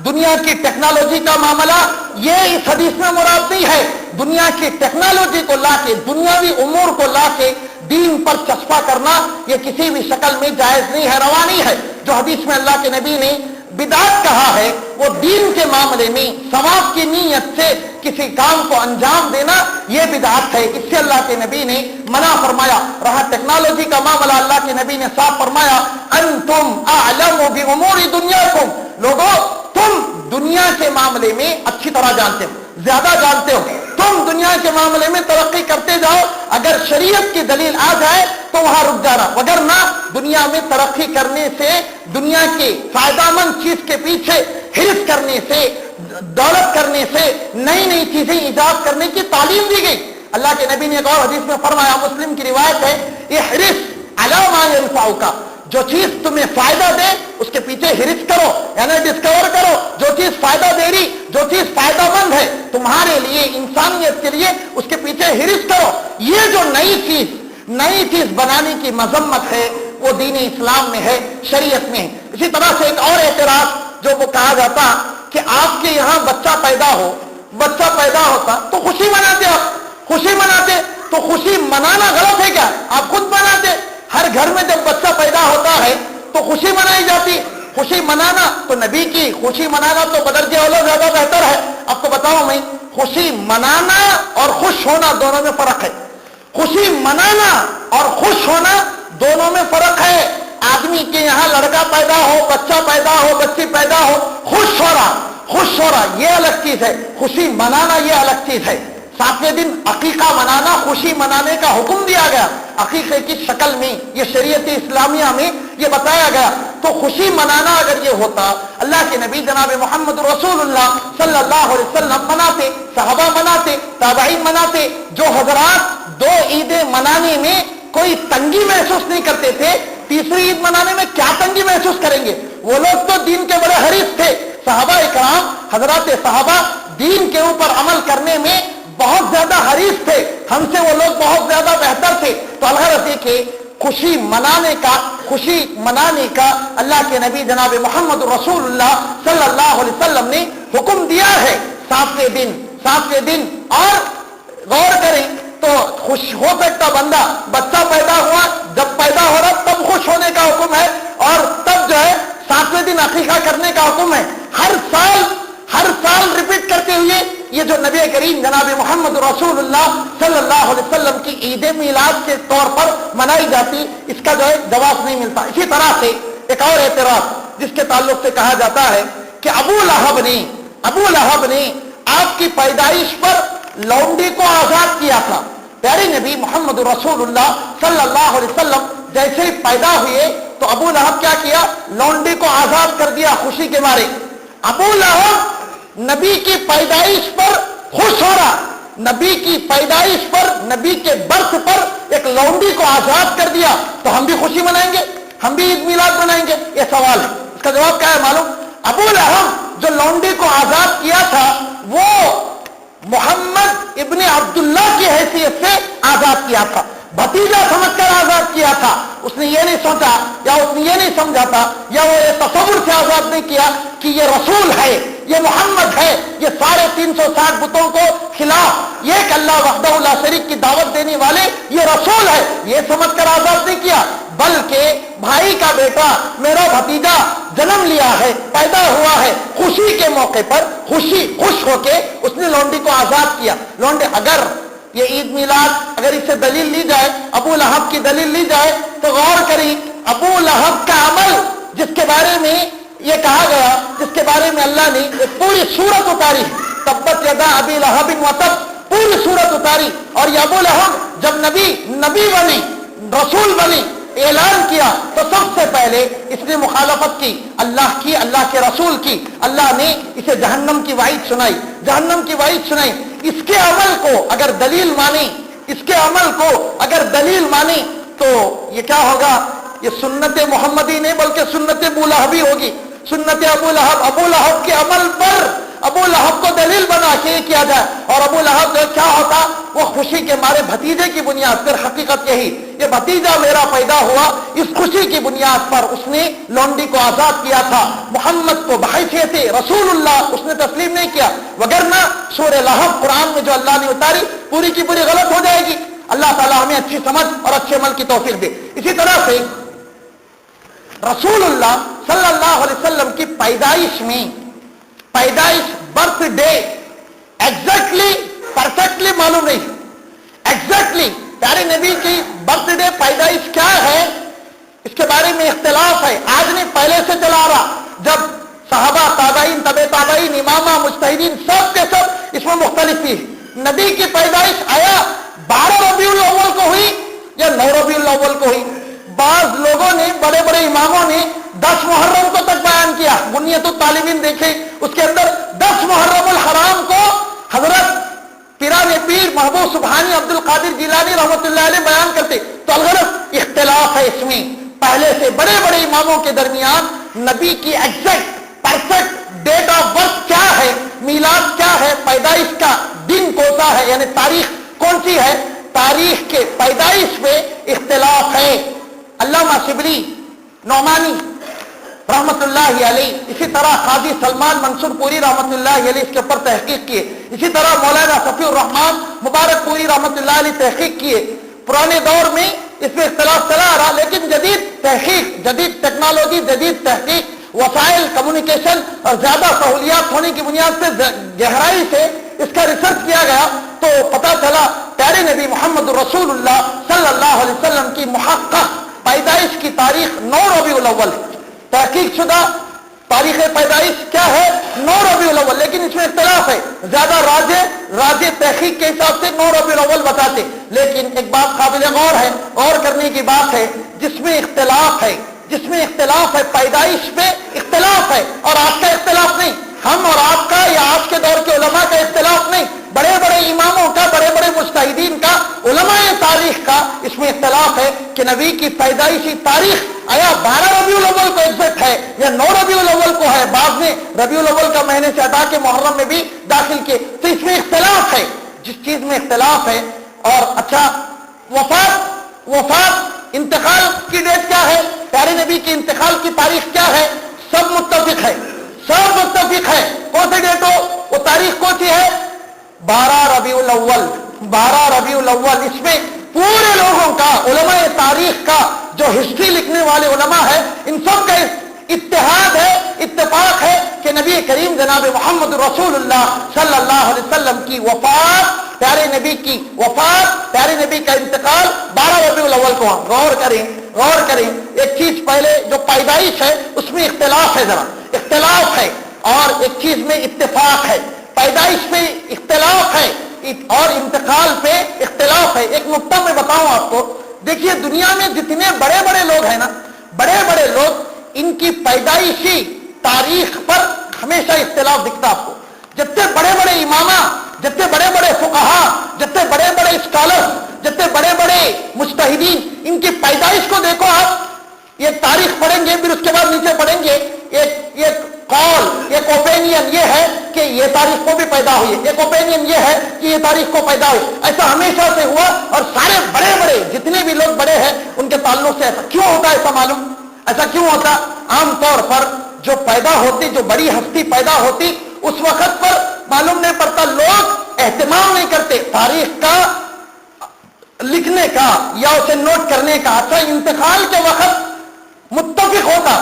دنیا کی ٹیکنالوجی کا معاملہ, یہ اس حدیث میں مراد نہیں ہے. دنیا کی ٹیکنالوجی کو لا کے, دنیاوی امور کو لا کے دین پر چسپا کرنا یہ کسی بھی شکل میں جائز نہیں ہے, روا نہیں ہے. جو حدیث میں اللہ کے نبی نے بدعت کہا ہے وہ دین کے معاملے میں ثواب کی نیت سے کسی کام کو انجام دینا، یہ بدعت ہے، اس سے اللہ کے نبی نے منع فرمایا۔ رہا ٹیکنالوجی کا معاملہ، اللہ کے نبی نے صاف فرمایا انتم اعلم بامور دنیاکم، لوگوں تم دنیا کے معاملے میں اچھی طرح جانتے ہو، زیادہ جانتے ہو، تم دنیا کے معاملے میں ترقی کرتے جاؤ، اگر شریعت کی دلیل آ جائے تو وہاں رک جانا، وگرنہ دنیا میں ترقی کرنے سے، دنیا کی فائدہ مند چیز کے پیچھے حرص کرنے سے، دولت کرنے سے، نئی نئی چیزیں ایجاد کرنے کی تعلیم دی گئی۔ اللہ کے نبی نے ایک اور حدیث میں فرمایا، مسلم کی روایت ہے، احرص علی ما ينفعک، جو چیز تمہیں فائدہ دے اس کے پیچھے حرص کرو، یعنی ڈسکور کرو، جو چیز فائدہ دے رہی، جو چیز فائدہ مند ہے تمہارے لیے، انسانیت کے لیے، اس کے پیچھے حرص کرو۔ یہ جو نئی چیز بنانے کی مذمت ہے وہ دین اسلام میں ہے، شریعت میں ہے۔ اسی طرح سے ایک اور اعتراض جو وہ کہا جاتا کہ آپ کے یہاں بچہ پیدا ہوتا تو خوشی مناتے، آپ خوشی مناتے، تو خوشی منانا غلط ہے کیا؟ آپ خود مناتے، ہر گھر میں جب بچہ پیدا ہوتا ہے تو خوشی منائی جاتی، خوشی منانا تو نبی کی خوشی منانا تو بدرجہ اولا زیادہ بہتر ہے۔ آپ کو بتاؤں میں، خوشی منانا اور خوش ہونا دونوں میں فرق ہے، خوشی منانا اور خوش ہونا دونوں میں فرق ہے۔ آدمی کے یہاں لڑکا پیدا ہو، بچہ پیدا ہو، بچی پیدا ہو، خوش ہو رہا یہ الگ چیز ہے، خوشی منانا یہ الگ چیز ہے۔ 7ویں دن عقیقہ منانا، خوشی منانے کا حکم دیا گیا، عقیقے کی شکل میں، یہ شریعت اسلامیہ میں یہ بتایا گیا۔ تو خوشی منانا اگر یہ ہوتا، اللہ کے نبی جناب محمد رسول اللہ صلی اللہ علیہ وسلم مناتے، صحابہ مناتے، تابعین مناتے، جو حضرات 2 عیدیں منانے میں کوئی تنگی محسوس نہیں کرتے تھے، تیسری عید منانے میں کیا تنگی محسوس کریں گے؟ وہ لوگ تو دین کے بڑے حریص تھے، صحابہ اکرام، حضرات صحابہ دین کے اوپر عمل کرنے میں بہت زیادہ حریص تھے، ہم سے وہ لوگ بہت زیادہ بہتر تھے۔ تو الغرض یہ کہ خوشی منانے کا اللہ کے نبی جناب محمد رسول اللہ صلی اللہ علیہ وسلم نے حکم دیا ہے 7ویں دن۔ اور غور کریں تو خوش ہو سکتا بندہ، بچہ پیدا ہوا، جب پیدا ہو رہا تب خوش ہونے کا حکم ہے، اور تب جو ہے 7ویں دن عقیقہ کرنے کا حکم ہے۔ ہر سال ریپیٹ کرتے ہوئے یہ جو نبی کریم جناب محمد رسول اللہ صلی اللہ علیہ وسلم کی عید میلاد کے طور پر منائی جاتی، اس کا جو ہے جواب نہیں ملتا۔ اسی طرح سے ایک اور اعتراض جس کے تعلق سے کہا جاتا ہے کہ ابو لہب نے آپ کی پیدائش پر لونڈی کو آزاد کیا تھا۔ پیارے نبی محمد رسول اللہ صلی اللہ علیہ وسلم جیسے ہی پیدا ہوئے تو ابو لہب کیا کیا؟ لونڈی کو آزاد کر دیا خوشی کے مارے۔ ابو لہب نبی کی پیدائش پر خوش ہو رہا، نبی کی پیدائش پر، نبی کے برث پر ایک لونڈی کو آزاد کر دیا، تو ہم بھی خوشی منائیں گے، ہم بھی عید میلاد منائیں گے؟ یہ سوال ہے۔ اس کا جواب کیا ہے معلوم؟ ابو لہب جو لونڈی کو آزاد کیا تھا وہ محمد ابن عبداللہ کی حیثیت سے آزاد کیا تھا، بھتیجا سمجھ کر آزاد کیا تھا۔ اس نے یہ نہیں سوچا یا اس نے یہ نہیں سمجھا تھا یا وہ یہ تصور سے آزاد نہیں کیا کہ یہ رسول ہے، یہ محمد ہے، یہ 360 بتوں کو خلاف ایک اللہ وحدہ لا شریک کی دعوت دینے والے یہ رسول ہے، یہ سمجھ کر آزاد نہیں کیا، بلکہ بھائی کا بیٹا، میرا بھتیجا جنم لیا ہے، پیدا ہوا ہے، خوشی کے موقع پر خوش ہو کے اس نے لونڈی کو آزاد کیا۔ لونڈی، اگر یہ عید میلاد اگر اس سے دلیل لی جائے، ابو لہب کی دلیل لی جائے، تو غور کریں ابو لہب کا عمل جس کے بارے میں یہ کہا گیا، جس کے بارے میں اللہ نے ایک پوری سورت اتاری، تبت یدا ابی لہب وتب، پوری سورت اتاری، اور یہ ابو لہب جب نبی بنی، رسول بنی، اعلان کیا تو سب سے پہلے اس نے مخالفت کی، اللہ کے رسول کی، اللہ نے اسے جہنم کی وعید سنائی۔ اس کے عمل کو اگر دلیل مانی تو یہ کیا ہوگا؟ یہ سنت محمدی نہیں بلکہ سنت ابو لہبی ہوگی، سنت ابو لہب کے عمل پر ابو لہب کو دلیل بنا کے یہ کیا جائے، اور ابو لہب کیا ہوتا؟ وہ خوشی کے مارے بھتیجے کی بنیاد پر، حقیقت یہی، یہ بھتیجا میرا پیدا ہوا، اس خوشی کی بنیاد پر اس نے لونڈی کو آزاد کیا تھا، محمد کو بحیثیت رسول اللہ اس نے تسلیم نہیں کیا، وگرنہ سورہ لہب قرآن میں جو اللہ نے اتاری پوری کی پوری غلط ہو جائے گی۔ اللہ تعالیٰ ہمیں اچھی سمجھ اور اچھے عمل کی توفیق دے۔ اسی طرح سے رسول اللہ صلی اللہ علیہ وسلم کی پیدائش میں برتھ ڈے ایگزیکٹلی پرفیکٹلی معلوم نہیں. ایگزیکٹلی پیارے نبی کی برتھ ڈے پیدائش کیا ہے اس کے بارے میں اختلاف ہے. آج نہیں پہلے سے چلا رہا. جب صحابہ تابعین طبع تابعین امامہ مجتہدین سب کے سب اس میں مختلف تھی. نبی کی پیدائش آیا 12 ربیع الاول کو ہوئی یا 9 ربیع الاول کو ہوئی. بعض لوگوں نے بڑے بڑے اماموں نے 10 محرم کو تک بیان کیا. بنیت الطالبین دیکھیں اس کے اندر 10 محرم الحرام کو حضرت پیران پیر محبوب سبحانی عبد القادر جیلانی رحمۃ اللہ علیہ بیان کرتے. تو الغرض اختلاف ہے اس میں. پہلے سے بڑے بڑے اماموں کے درمیان نبی کی exact perfect date of birth کیا ہے, میلاد کیا ہے, پیدائش کا دن کون سا ہے, یعنی تاریخ کون سی ہے, تاریخ کے پیدائش میں اختلاف ہے. علامہ شبلی نعمانی رحمت اللہ علیہ, اسی طرح قاضی سلمان منصور پوری رحمت اللہ علیہ اس کے اوپر تحقیق کیے. اسی طرح مولانا صفی الرحمان مبارک پوری رحمت اللہ علیہ تحقیق کیے. پرانے دور میں اس میں اختلاف چلا رہا, لیکن جدید تحقیق, جدید ٹیکنالوجی, جدید تحقیق, وسائل کمیونیکیشن اور زیادہ سہولیات ہونے کی بنیاد سے گہرائی سے اس کا ریسرچ کیا گیا تو پتا چلا پیارے نبی محمد رسول اللہ صلی اللہ علیہ وسلم کی محقق پیدائش کی تاریخ 9 ربیع الاول ہے. تحقیق شدہ تاریخ پیدائش کیا ہے 9 ربیع الاول, لیکن اس میں اختلاف ہے. زیادہ راجے تحقیق کے حساب سے 9 ربیع الاول بتاتے. لیکن ایک بات قابل غور ہے, غور کرنے کی بات ہے, جس میں اختلاف ہے پیدائش میں اختلاف ہے, اور آپ کا اختلاف نہیں, ہم اور آپ کا یا آج کے دور کے علماء کا اختلاف نہیں, بڑے بڑے اماموں کا, بڑے بڑے مجتہدین کا, علماء تاریخ کا اس میں اختلاف ہے کہ نبی کی پیدائشی تاریخ آیا 12 ربیع الاول کو ایگزیکٹ ہے یا 9 ربیع الاول کو ہے. بعض نے ربیع الاول کا مہینے سے ہٹا کے محرم میں بھی داخل کیے. تو اس میں اختلاف ہے. جس چیز میں اختلاف ہے. اور اچھا, وفات انتقال کی ڈیٹ کیا ہے, پیارے نبی کے انتقال کی تاریخ کیا ہے, سب متفق ہے. کون سی ڈیٹ ہو, وہ تاریخ کون سی ہے, 12 ربیع الاول. اس میں پورے لوگوں کا, علماء تاریخ کا, جو ہسٹری لکھنے والے علماء ہیں, ان سب کا اتحاد ہے, اتفاق ہے کہ نبی کریم جناب محمد رسول اللہ صلی اللہ علیہ وسلم کی وفات, پیارے نبی کا انتقال 12 ربیع الاول کو. غور کریں ایک چیز, پہلے جو پیدائش ہے اس میں اختلاف ہے, ذرا اختلاف ہے, اور ایک چیز میں اتفاق ہے. پیدائش میں اختلاف ہے اور انتقال پہ اختلاف ہے. ایک نقطہ میں بتاؤں آپ کو, دیکھیے دنیا میں جتنے بڑے بڑے لوگ ہیں نا, بڑے لوگ, ان کی پیدائشی تاریخ پر ہمیشہ اختلاف دکھتا آپ کو. جتنے بڑے بڑے امامہ, جتنے بڑے بڑے فقہا, جتنے بڑے بڑے اسکالر, جتنے بڑے بڑے مجتہدین, ان کی پیدائش کو دیکھو آپ. یہ تاریخ پڑھیں گے, پھر اس کے بعد نیچے پڑھیں گے ایک قول, ایک اوپینین یہ ہے کہ یہ تاریخ کو بھی پیدا ہوئی ہے, ایک اوپینین یہ ہے کہ یہ تاریخ کو پیدا ہوئی. ایسا ہمیشہ سے ہوا, اور سارے بڑے جتنے بھی لوگ بڑے ہیں ان کے تعلق سے ایسا کیوں ہوتا ہے, ایسا معلوم ایسا کیوں ہوتا. عام طور پر جو پیدا ہوتی, جو بڑی ہستی پیدا ہوتی, اس وقت پر معلوم نہیں پڑتا, لوگ اہتمام نہیں کرتے تاریخ کا لکھنے کا یا اسے نوٹ کرنے کا. اچھا, انتقال کے وقت متفق ہوتا,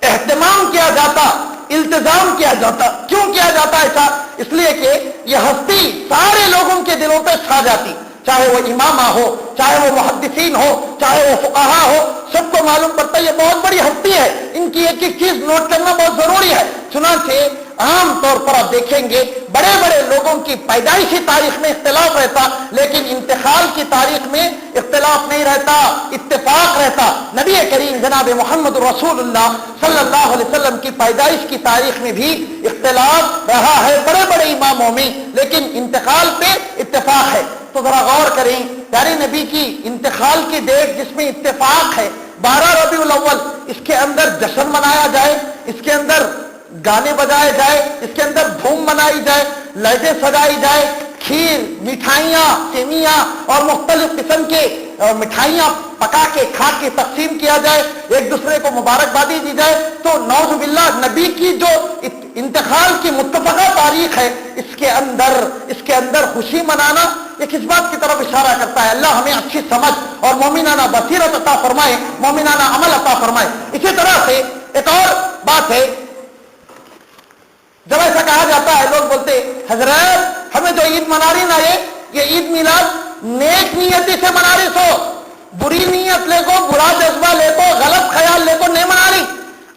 اہتمام کیا جاتا, التزام کیا جاتا. کیوں کیا جاتا ایسا, اس لیے کہ یہ ہستی سارے لوگوں کے دلوں پہ چھا جاتی, چاہے وہ امامہ ہو, چاہے وہ محدثین ہو, چاہے وہ فقہا ہو, سب کو معلوم پڑتا ہے یہ بہت بڑی ہستی ہے, ان کی ایک چیز نوٹ کرنا بہت ضروری ہے. چنانچہ عام طور پر آپ دیکھیں گے بڑے لوگوں کی پیدائشی تاریخ میں اختلاف رہتا, لیکن انتقال کی تاریخ میں اختلاف نہیں رہتا, اتفاق رہتا. نبی کریم جناب محمد رسول اللہ صلی اللہ علیہ وسلم کی پیدائش کی تاریخ میں بھی اختلاف رہا ہے بڑے اماموں میں, لیکن انتقال پہ اتفاق ہے. تو ذرا غور کریں, پیارے نبی کی انتقال کی ڈیٹ جس میں اتفاق ہے 12 ربیع الاول, اس کے اندر جشن منایا جائے, اس کے اندر گانے بجائے جائے, اس کے اندر دھوم منائی جائے, لائٹیں سجائی جائے, کھیر, مٹھائیاں, سیویاں اور مختلف قسم کے مٹھائیاں پکا کے کھا کے تقسیم کیا جائے, ایک دوسرے کو مبارکبادی دی جائے, تو نعوذ باللہ نبی کی جو انتقال کی متفقہ تاریخ ہے اس کے اندر خوشی منانا یہ کس بات کی طرف اشارہ کرتا ہے؟ اللہ ہمیں اچھی سمجھ اور مومنانہ بصیرت عطا فرمائے، مومنانہ عمل عطا فرمائے۔ اسی طرح سے ایک اور بات ہے، جب ایسا کہا جاتا ہے لوگ بولتے حضرت ہمیں جو عید منا رہی نا یہ عید میلاد نیک نیتی سے منا رہی، سو بری نیت لے کو، برا جذبہ لے کو، غلط خیال لے کو نہیں منا رہی،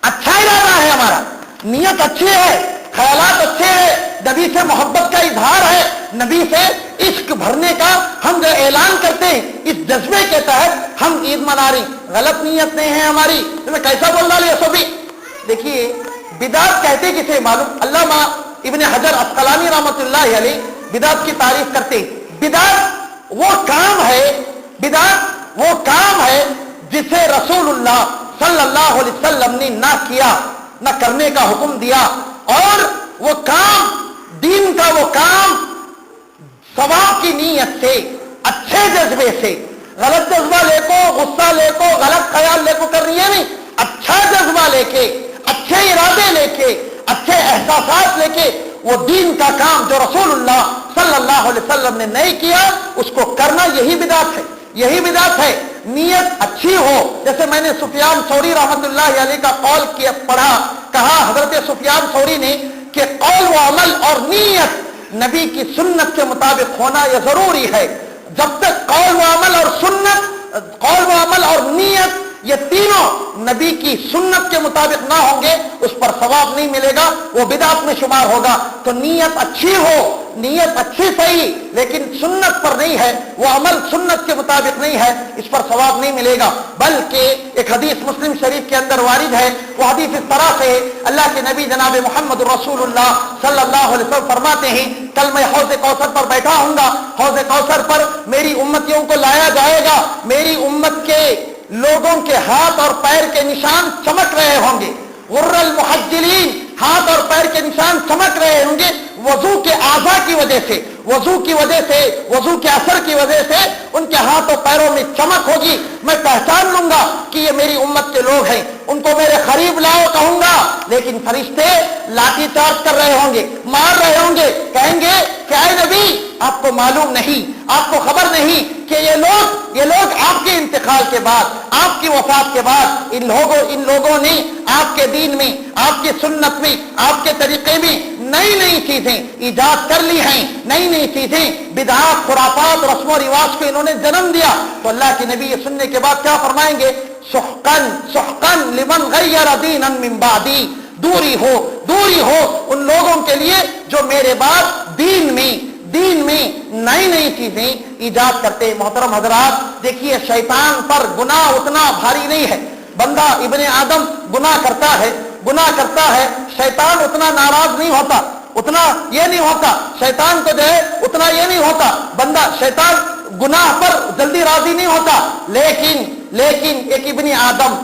اچھا ارادہ ہے ہمارا، نیت اچھی ہے، خیالات اچھے ہیں، نبی سے محبت کا اظہار ہے، نبی سے عشق بھرنے کا ہم جو اعلان کرتے ہیں، اس جذبے کے تحت ہم عید منا رہی، غلط نیت نہیں ہے ہماری۔ میں کیسا بول رہا یہ سبھی دیکھیے، بدعت کہتے کسے معلوم؟ علامہ ابن حجر عسقلانی رحمۃ اللہ علیہ بدعت کی تعریف کرتے ہیں، بدعت وہ کام ہے جسے رسول اللہ صلی اللہ علیہ وسلم نے نہ کیا، نہ کرنے کا حکم دیا، اور وہ کام دین کا وہ کام ثواب کی نیت سے، اچھے جذبے سے، غلط جذبہ لے کو، غصہ لے کو، غلط خیال لے کو کر رہی ہے نہیں، اچھا جذبہ لے کے، اچھے ارادے لے کے، اچھے احساسات لے کے وہ دین کا کام جو رسول اللہ صلی اللہ علیہ وسلم نے نہیں کیا اس کو کرنا، یہی بدعت ہے، یہی بدعت ہے۔ نیت اچھی ہو، جیسے میں نے سفیان ثوری رحمۃ اللہ علیہ کا قول کہا حضرت سفیان ثوری نے کہ قول و عمل اور نیت نبی کی سنت کے مطابق ہونا یہ ضروری ہے۔ جب تک قول و عمل اور نیت یہ تینوں نبی کی سنت کے مطابق نہ ہوں گے اس پر ثواب نہیں ملے گا، وہ بدعت میں شمار ہوگا۔ تو نیت اچھی ہو، نیت اچھی صحیح، لیکن سنت پر نہیں ہے، وہ عمل سنت کے مطابق نہیں ہے، اس پر ثواب نہیں ملے گا۔ بلکہ ایک حدیث مسلم شریف کے اندر وارد ہے، وہ حدیث اس طرح سے اللہ کے نبی جناب محمد رسول اللہ صلی اللہ علیہ وسلم فرماتے ہیں، کل میں حوض کوثر پر بیٹھا ہوں گا، حوض کوثر پر میری امتیوں کو لایا جائے گا، میری امت کے لوگوں کے ہاتھ اور پیر کے نشان چمک رہے ہوں گے، غر المحجلین، ہاتھ اور پیر کے نشان چمک رہے ہوں گے، وضو کے اعضاء کی وجہ سے، وضو کے اثر کی وجہ سے ان کے ہاتھ اور پیروں میں چمک ہوگی، میں پہچان لوں گا کہ یہ میری امت کے لوگ ہیں، ان کو میرے قریب لاؤ کہوں گا، لیکن فرشتے لاٹھی چارج کر رہے ہوں گے، مار رہے ہوں گے، کہیں گے کہ اے نبی آپ کو معلوم نہیں، آپ کو خبر نہیں کہ یہ لوگ آپ کے انتقال کے بعد، آپ کی وفات کے بعد ان لوگوں نے آپ کے دین میں، آپ کی سنت میں، آپ کے طریقے میں نئی چیزیں ایجاد کر لی ہیں، نئی چیزیں، بدعات، خرافات، رسم و رواج کو انہوں نے جنم دیا۔ تو اللہ کے نبی یہ سننے کے بعد کیا فرمائیں گے؟ سحقن لمن غیر دینا من بعدی، دوری ہو ان لوگوں کے لیے جو میرے بعد دین میں نئی چیزیں ایجاد کرتے ہیں۔ محترم حضرات دیکھیے، شیطان پر گناہ اتنا بھاری نہیں ہے، بندہ ابن آدم گناہ کرتا ہے، شیطان اتنا ناراض نہیں ہوتا، اتنا یہ نہیں ہوتا، شیطان کو جو ہے اتنا یہ نہیں ہوتا، بندہ شیطان گناہ پر جلدی راضی نہیں ہوتا، لیکن ایک ابن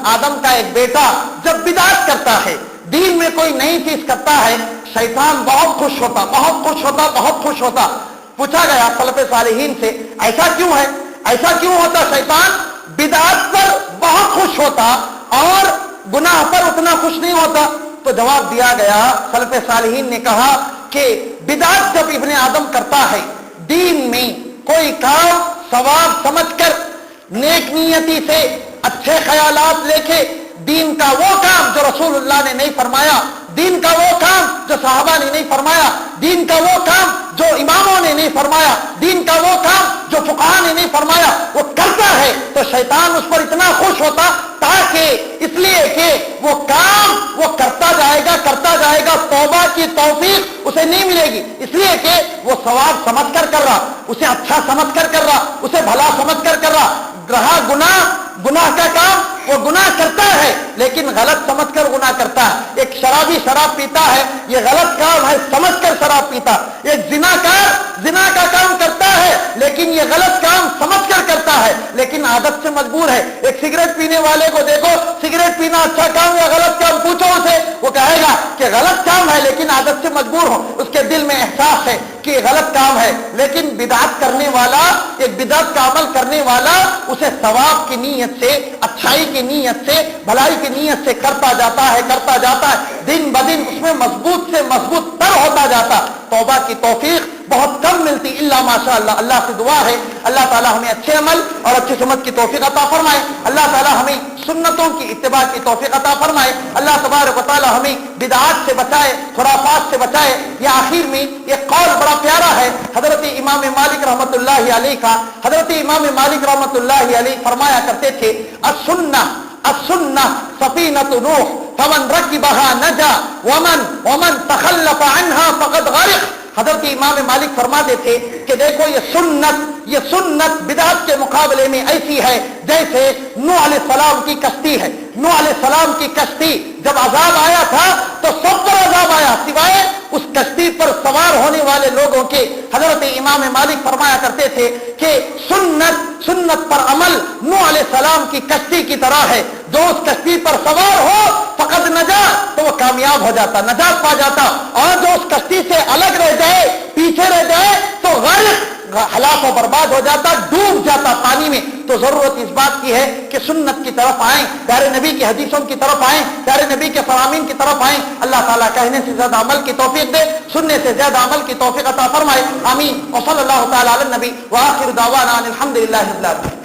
آدم کا ایک بیٹا جب بدعت کرتا ہے، دین میں کوئی نئی چیز کرتا ہے، شیطان بہت خوش ہوتا۔ پوچھا گیا سلف صالحین سے ایسا کیوں ہوتا؟ شیطان بدعت پر بہت خوش ہوتا اور گناہ پر اتنا خوش نہیں ہوتا۔ تو جواب دیا گیا، سلف صالحین نے کہا کہ بدعت جب ابن آدم کرتا ہے، دین میں کوئی کام ثواب سمجھ کر، نیک نیتی سے، اچھے خیالات لے کے، دین کا وہ کام جو رسول اللہ نے نہیں فرمایا، دین کا وہ کام جو صحابہ نے نہیں فرمایا، دین کا وہ کام جو اماموں نے نہیں فرمایا، دین کا وہ کام جو فقہاء نے نہیں فرمایا، وہ کرتا ہے تو شیطان اس پر اتنا خوش ہوتا، تاکہ اس لیے کہ وہ کام وہ کرتا جائے گا، توبہ کی توفیق اسے نہیں ملے گی، اس لیے کہ وہ ثواب سمجھ کر رہا، اسے اچھا سمجھ کر رہا، اسے بھلا سمجھ کر رہا گناہ کا کام وہ گناہ کرتا ہے لیکن غلط سمجھ کر گناہ کرتا ہے۔ ایک شرابی شراب پیتا ہے، یہ غلط کام ہے سمجھ کر شراب پیتا۔ ایک زنا کا کام کرتا ہے لیکن یہ غلط کام سمجھ کر کرتا ہے، لیکن عادت سے مجبور ہے۔ ایک سگریٹ پینے والے کو دیکھو، سگریٹ پینا اچھا کام یا غلط کام، پوچھو اسے، وہ کہے گا کہ غلط کام ہے لیکن عادت سے مجبور ہو، اس کے دل میں احساس ہے کہ یہ غلط کام ہے۔ لیکن بدعت کرنے والا، ایک بدعت کا عمل کرنے والا اسے ثواب کی نیت سے، اچھائی کی نیت سے، بھلائی کی نیت سے کرتا جاتا ہے، دن بدن اس میں مضبوط سے مضبوط تر ہوتا جاتا۔ توبہ کی توفیق بہت کم ملتی الا ماشاء اللہ. اللہ سے دعا ہے اللہ تعالیٰ ہمیں اچھے عمل اور اچھی سمت کی توفیق عطا فرمائے. اللہ تعالیٰ ہمیں سنتوں کی اتباع کی توفیق عطا فرمائے. اللہ تبارک و تعالیٰ ہمیں بدعات سے بچائے, خرافات سے بچائے. یہ آخر میں ایک قول بڑا پیارا ہے حضرت امام مالک رحمۃ اللہ علیہ کا. حضرت امام مالک رحمۃ اللہ علیہ فرمایا کرتے تھے السنہ سفینۃ نوح فمن رکبها نجا ومن تخلف عنها فقد غرق. حضرت امام مالک فرماتے تھے کہ دیکھو یہ سنت بدعت کے مقابلے میں ایسی ہے جیسے نوح علیہ السلام کی کشتی ہے. نوح علیہ السلام کی کشتی جب عذاب آیا تھا تو سب پر عذاب آیا سوائے اس کشتی پر سوار ہونے والے لوگوں کے. حضرت امام مالک فرمایا کرتے تھے کہ سنت پر عمل نوح علیہ السلام کی کشتی کی طرح ہے. جو اس کشتی پر سوار ہو فقط نجا تو وہ کامیاب ہو جاتا, نجات پا جاتا, اور جو اس کشتی سے الگ رہ جائے, پیچھے رہ جائے تو غرق, ہلاک و برباد ہو جاتا, ڈوب جاتا پانی میں. تو ضرورت اس بات کی ہے کہ سنت کی طرف آئیں, پیارے نبی کی حدیثوں کی طرف آئیں, پیارے نبی کے فرامین کی طرف آئیں. اللہ تعالیٰ کہنے سے زیادہ عمل کی توفیق دے, سننے سے زیادہ عمل کی توفیق عطا فرمائے. آمین. وصلی اللہ تعالی علی النبی وآخر دعوانا ان الحمد للہ رب العالمین.